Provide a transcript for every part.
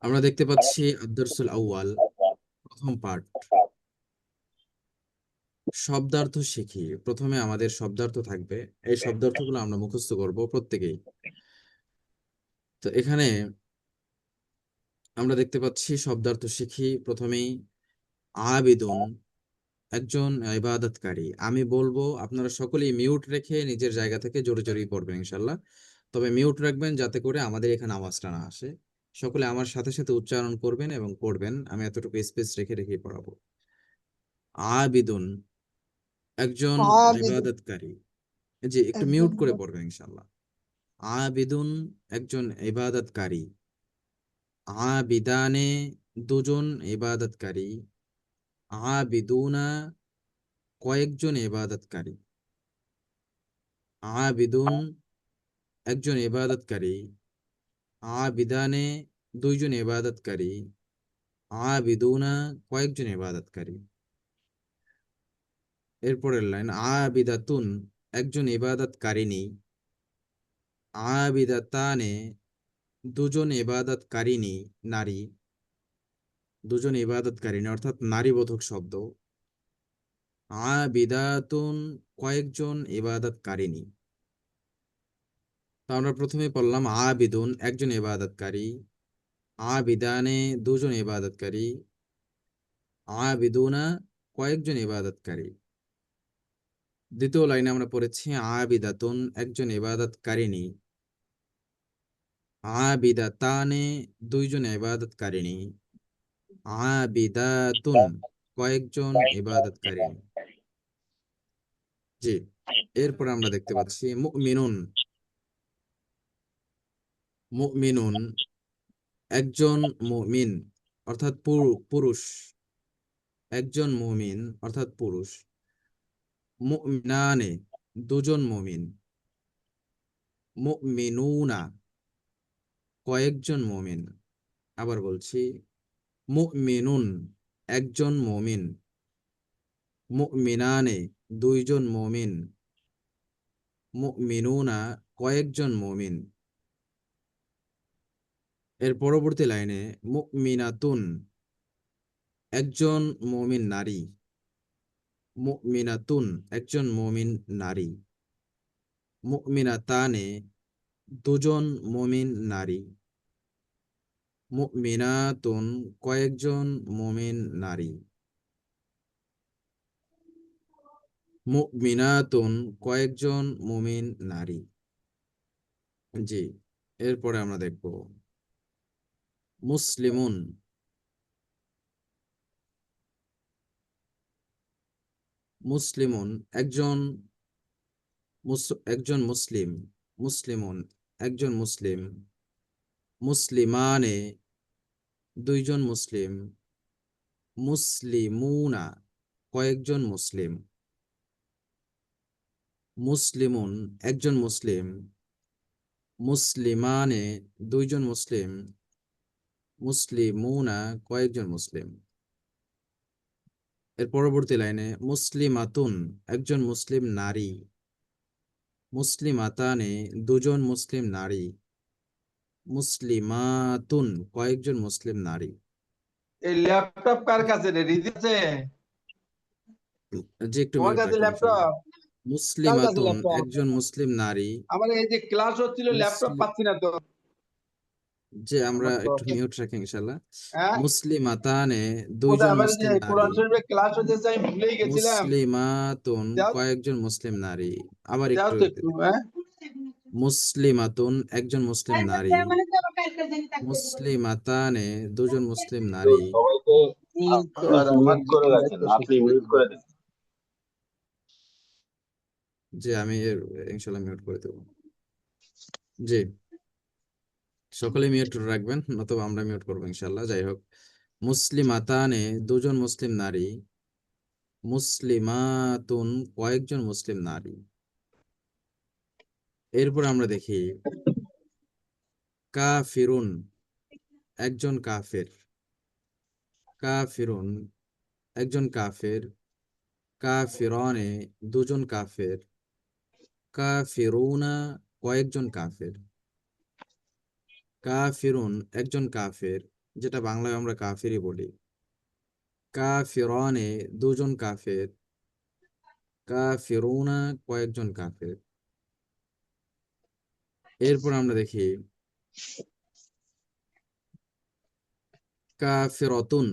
আমরা দেখতে পাচ্ছি আদ-দারসুল আউয়াল প্রথম পার্ট শব্দার্থ শিখি। প্রথমে আমাদের শব্দার্থ থাকবে। এই শব্দার্থগুলো আমরা মুখস্থ করব প্রত্যেকেই। তো এখানে আমরা দেখতে পাচ্ছি শব্দার্থ শিখি প্রথমেই আবিদুন একজন ইবাদতকারী। আমি বলবো আপনারা সকলেই মিউট রেখে নিজের জায়গা থেকে জোরে জোরেই পড়বেন ইনশাল্লাহ। তবে মিউট রাখবেন যাতে করে আমাদের এখানে আওয়াজটা না আসে। সকলে আমার সাথে সাথে উচ্চারণ করবেন এবং পড়বেন। আমি এতটুকু স্পেস রেখে রেখেই পড়াবো। আবিদুন একজন আবিদ ইবাদতকারী। জি, একটু একজন মিউট করে পড়বেন ইনশাল্লাহ। আবিদুন একজন ইবাদতকারী। আবিদানে দুজন ইবাদতকারী। আবিদুনা কয়েকজন ইবাদতকারী। আবিদুন একজন ইবাদতকারী। আবিদানে দুইজন ইবাদতকারী। আবিদুনা কয়েকজন ইবাদতকারী। এরপরের লাইন আবিদাতুন একজন ইবাদতকারিণী। আবিদাতানে দুজন ইবাদতকারিণী নারী। দুজন ইবাদতকারিণী অর্থাৎ নারীবোধক শব্দ। আবিদাতুন কয়েকজন ইবাদতকারিণী। তো আমরা প্রথমে পড়লাম আবিদুন একজন ইবাদতকারী। আবিদানে দুজন ইবাদতকারী। আবিদুনা কয়েকজন ইবাদতকারী। দ্বিতীয় লাইনে আমরা পড়েছি আবিদাতুন একজন ইবাদতকারিণী। আবিদাতানে দুইজন ইবাদতকারিণী। আবিদাতুন কয়েকজন ইবাদতকারিণী। জি, এরপর আমরা দেখতে পাচ্ছি মুমিনুন। মুমিনুন একজন মুমিন অর্থাৎ পুরুষ। একজন মুমিন অর্থাৎ পুরুষ। মুমিনানে দুজন মুমিন। মুমিনুনা কয়েকজন মুমিন। আবার বলছি মুমিনুন একজন মুমিন। মুমিনানে দুইজন মুমিন। মুমিনুনা কয়েকজন মুমিন। এর পরবর্তী লাইনে মুমিনাতুন একজন মুমিন নারী। মুমিনাতুন একজন মুমিন নারী। মুমিনাতানে দুজন মুমিন নারী। মুমিনাতুন কয়েকজন মুমিন নারী। মুমিনাতুন কয়েকজন মুমিন নারী। জি, এরপরে আমরা দেখব মুসলিমুন। মুসলিমুন একজন একজন মুসলিম। মুসলিমুন একজন মুসলিম। মুসলিমানে দুইজন মুসলিম। মুসলিমুনা কয়েকজন মুসলিম। মুসলিমুন একজন মুসলিম। মুসলিমানে দুইজন মুসলিম। মুসলিমুনা কয়েকজন মুসলিম। এর পরবর্তী লাইনে মুসলিমাতুন একজন মুসলিম নারী। মুসলিমাতানে দুজন মুসলিম নারী। মুসলিমাতুন কয়েকজন মুসলিম নারী। এই ল্যাপটপ কার কাছে রে? রিজি আছে? যে একটু তোমার মিউট কাছে রাখেন ইনশাআল্লাহ। ল্যাপটপ? কার কাছে মুসলিমাতুন ল্যাপটপ? একজন মুসলিম নারী। আমার এই যে ক্লাস হচ্ছিল, ল্যাপটপ মুসলিম পাচ্ছি না তো। যে আমরা আমার তো একটু মিউট রাখি ইনশাআল্লাহ। হ্যাঁ, মুসলিমাতানে কোথায় দুইজন আমার এই যে মুসলিম নারী। কোরআন শরীফের ক্লাস হচ্ছে, আমি ভুলেই গেছিলাম। মুসলিমাতুন যাও, কয়েকজন মুসলিম নারী। আবার যাও একটু তো একটু। হ্যাঁ, মুসলিমাতুন একজন মুসলিম নারী। মুসলিমাতানে দুজন মুসলিম নারী। সবাইকে মিউট করে রাখেন, আপনি মিউট করে দেন। যে আমি ইনশাল্লাহ মিউট করে দেবো। জি, সকলে মিউট রাখবেন নতুবা আমরা মিউট করবো ইনশাল্লাহ। যাই হোক, মুসলিমাতানে দুজন মুসলিম নারী। মুসলিমাতুন কয়েকজন মুসলিম নারী। এরপর আমরা দেখি কাফিরুন একজন কাফের। কাফিরুন একজন কাফের। কাফিরানে দুজন কাফের। কাফিরুনা কয়েকজন কাফের। কাফিরুন একজন কাফের। যেটা বাংলায় আমরা কাফিরই বলি। কাফিরানে দুজন কাফের, কাফিরুনা কয়েকজন কাফের। এরপর আমরা দেখি কাফিরতুন,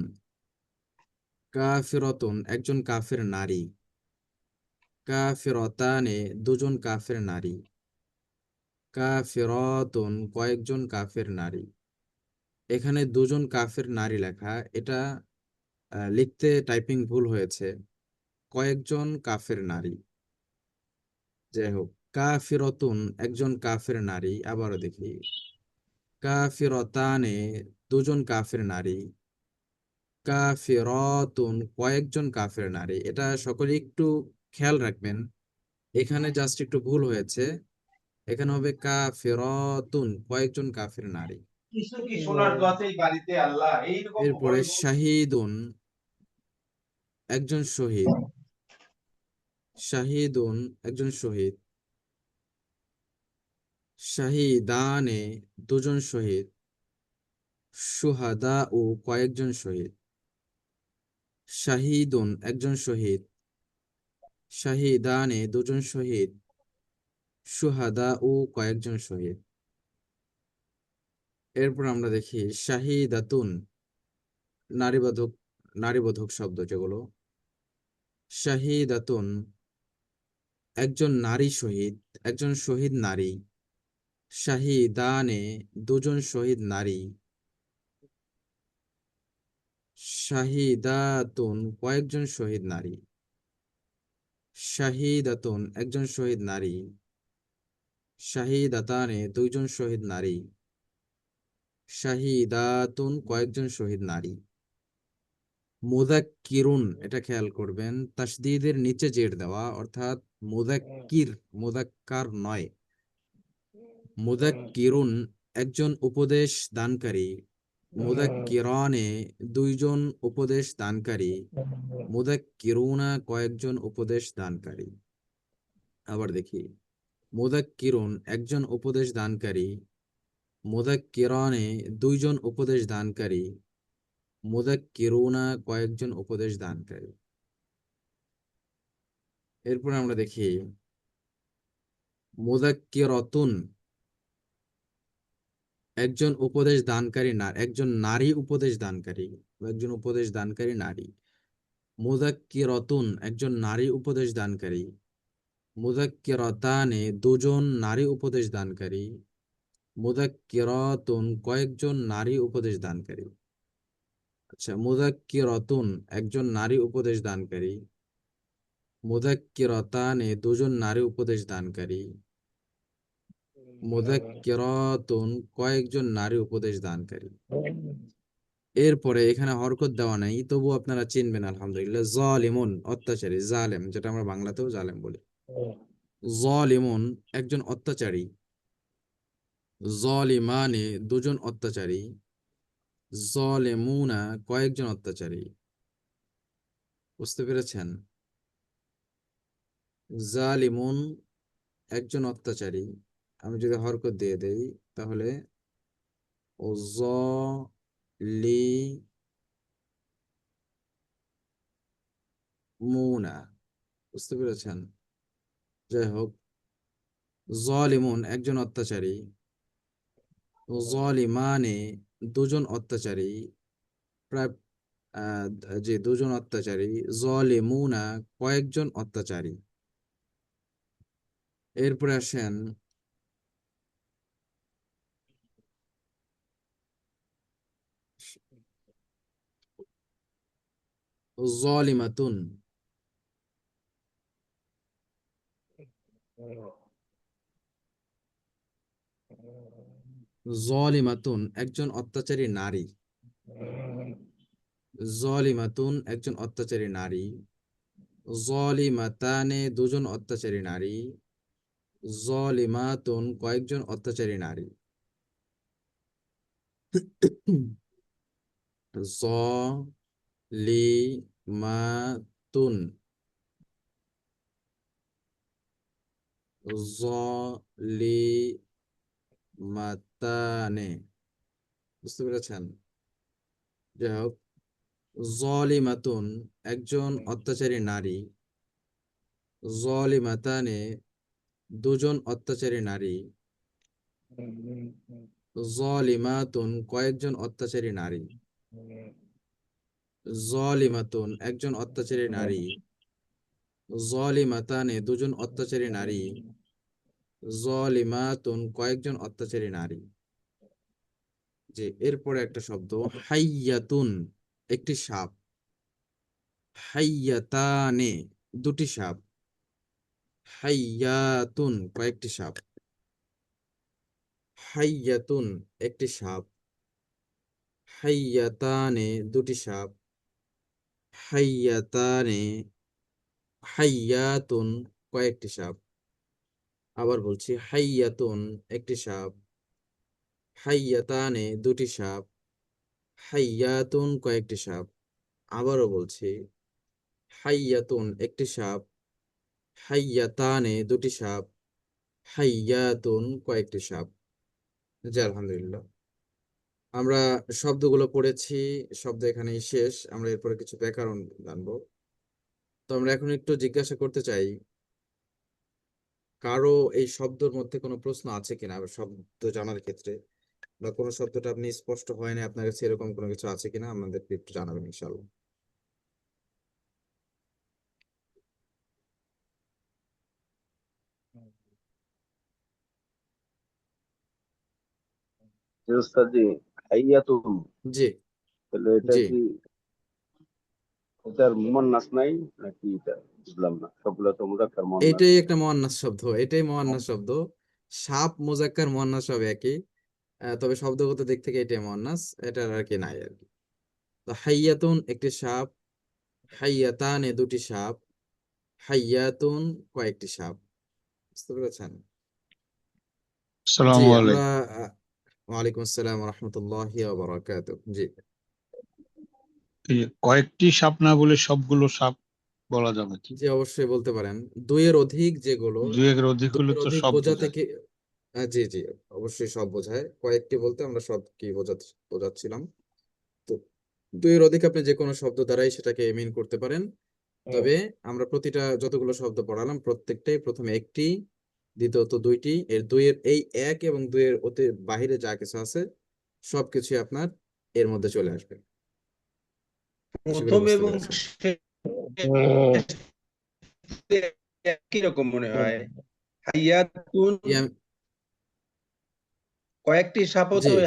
কাফিরতুন একজন কাফের নারী, কাফিরতানে দুজন কাফের নারী, কাফিরাতুন কয়েকজন কাফের নারী। এখানে দুজন কাফের নারী লেখা, এটা লিখতে টাইপিং ভুল হয়েছে, কয়েকজন কাফের নারী। যাই হোক, কাফিরতুন একজন কাফের নারী। আবারও দেখি কাফিরতানে দুজন কাফের নারী, কাফিরাতুন কয়েকজন কাফের নারী। এটা সকলে একটু খেয়াল রাখবেন, এখানে জাস্ট একটু ভুল হয়েছে, এখানে হবে কাফিরাতুন কয়েকজন কাফের নারী। কিছু কি সোনার দোয়াতেই বাড়িতে আল্লাহ এইরকম এরপরে ঘরে শাহিদুন একজন শহীদ, শাহিদুন একজন শহীদ, শাহিদানে দুজন শহীদ, সুহাদা ও কয়েকজন শহীদ। শাহিদুন একজন শহীদ, শাহিদানে দুজন শহীদ, সুহাদা ও কয়েকজন শহীদ। এরপর আমরা দেখি শাহিদাতুন নারীবাধক, নারীবোধক শব্দ যেগুলো। শাহিদাতুন একজন নারী শহীদ, একজন শহীদ নারী, শাহিদানে দুজন শহীদ নারী, শাহিদাতুন কয়েকজন শহীদ নারী, শাহিদাতুন একজন শহীদ নারী, শাহিদাতানে দুইজন শহীদ নারী, শাহিদাতুন কয়েকজন শহীদ নারী। মুদাক্কিরুন এটা খেয়াল করবেন, তাসদীদের নিচে জের দেওয়া, অর্থাৎ মুদাক্কির, মুদাক্কার নয়। মুদাক্কিরুন একজন উপদেশ দানকারী, মুদাক্কিরানে দুইজন উপদেশ দানকারী, মুদাক্কিরুনা কয়েকজন উপদেশ দানকারী। আবার দেখি মুদাক্কিরুন একজন উপদেশ দানকারী, মুদাক্কিরানে দুইজন উপদেশ দানকারী, মুদাক্কিরুনা কয়েকজন উপদেশ দানকারী। এরপর আমরা দেখি মুদাক্কিরাতুন একজন উপদেশ দানকারী না, একজন নারী উপদেশ দানকারী, একজন উপদেশ দানকারী নারী। মুদাক্কিরাতুন একজন নারী উপদেশ দানকারী, মুদাক্কিরাতানে দুজন নারী উপদেশ দানকারী, মুদাক্কিরাতুন কয়েকজন নারী উপদেশ দানকারী। আচ্ছা, মুদাক্কিরাতুন একজন নারী উপদেশ দানকারী, মুদাক্কিরাতানে দুজন নারী উপদেশ দানকারী, মুদাক্কিরাতুন কয়েকজন নারী উপদেশ দানকারী। এরপরে এখানে হরকত দেওয়া নাই, তবু আপনারা চিনবেন আলহামদুলিল্লাহ। জালিমুন অত্যাচারী, জালেম যেটা আমরা বাংলাতেও জালেম বলি। জালিমুন একজন অত্যাচারী, জালিমানে দুজন অত্যাচারী, জালেমুনা কয়েকজন অত্যাচারী। বুঝতে পেরেছেন? জালিমুন একজন অত্যাচারী, আমি যদি হরকত দিয়ে দেই তাহলে ও লি মুনা। বুঝতে পেরেছেন? যাই হোক, জালিমুন একজন অত্যাচারী, জালিমানে দুজন অত্যাচারী, প্রায় যে দুজন অত্যাচারী, জালিমুনা কয়েকজন অত্যাচারী। এরপরে আসেন জালিমাতুন, জালিমাতুন একজন অত্যাচারী নারী, জালিমাতুন একজন অত্যাচারী নারী, জালিমাতানে দুজন অত্যাচারী নারী, জালিমাতুন কয়েকজন অত্যাচারী নারী। জালিমাতুন, জালিমাতানে। বুঝতে পেরেছেন? যাই হোক, জলিমাতুন একজন অত্যাচারী নারী, জলিমাতানে দুজন অত্যাচারী নারী, জলিমাতুন কয়েকজন অত্যাচারী নারী, জলিমাতুন একজন অত্যাচারী নারী, জলিমাতানে দুজন অত্যাচারী নারী, জলিমাতুন কয়েকজন অত্যাচারী নারী। যে এরপরে একটা শব্দ হাইয়াতুন একটি সাপ, হাইয়াতানে দুটি সাপ, হাইয়াতুন কয়েকটি সাপ, হাইয়াতুন একটি সাপ, হাইয়াতানে দুটি সাপ, হাইয়াতানে হাইয়াতুন কয়েকটি সাপ। আবার বলছি, হাইয়াতুন একটি সাপ, হাইয়াতানে দুটি সাপ, হাইয়াতুন কয়েকটি সাপ। আবারও বলছি, হাইয়াতুন একটি সাপ, হাইয়াতানে দুটি সাপ, হাইয়াতুন কয়েকটি সাপ। জি আলহামদুলিল্লাহ, আমরা শব্দগুলো পড়েছি, শব্দ এখানেই শেষ। আমরা এরপরে কিছু ব্যাকরণ জানবো। তো আমরা এখন একটু জিজ্ঞাসা করতে চাই, কারো এই শব্দের মধ্যে কোনো প্রশ্ন আছে কিনা শব্দ জানার ক্ষেত্রে, বা কোনো শব্দটা আপনি স্পষ্ট হয় না আপনার কাছে, এরকম কোনো কিছু আছে কিনা আমাদেরকে একটু জানাবেন ইনশাআল্লাহ। যে উস্তাদ জি, হাইয়াতুন, জি তাহলে এটা জি, কি এটার মুয়ান্নাস নাই নাকি? এটা বুঝলাম না, সবগুলো তো মুযাক্কার মুয়ান্নাস। এইটাই একটা মুয়ান্নাস শব্দ, এটাই মুয়ান্নাস শব্দ। সাপ মুজাক্কার মুয়ান্নাস সব একই, তবে শব্দগত দিক থেকে এটাই মুয়ান্নাস, এটার আর কি নাই আর কি। তো হাইয়াতুন একটি সাপ, হাইয়াতানে দুটি সাপ, হাইয়াতুন কয়েকটি সাপ। বুঝতে পেরেছেন? জি আসসালামু আমরা আলাইকুম। আহ, ওয়ালাইকুম আসসালাম রহমতুল্লাহি ওয়া বারাকাতুহু। জি এই যে কয়েকটি সাপ না বলে সবগুলো সাপ বলা যাবে কি? জি, অবশ্যই বলতে পারেন। দুইয়ের অধিক যেগুলো, দুয়ের অধিক হলে দুইয়ের তো অধিক সব বোঝাতে বোঝায়। কি, জি জি, অবশ্যই সব বোঝায়। কয়েকটি বলতে আমরা সব কি বোঝাচ্ছিলাম। তো দুইয়ের অধিক আপনি যে কোনো শব্দ দ্বারাই সেটাকে মিন করতে পারেন। তবে আমরা প্রতিটা যতগুলো শব্দ পড়ালাম প্রত্যেকটাই প্রথমে একটি, দ্বিতীয়ত দুইটি, এর দুইয়ের এই এক এবং দুইয়ের অতি বাহিরে যা কিছু আছে সবকিছুই আপনার এর মধ্যে চলে আসবে। আশা করি প্রথম বুঝতে এবং পেরেছেন। একই রকম মনে হয়। হাইয়াতুন জি কয়েকটি সাপও জি তো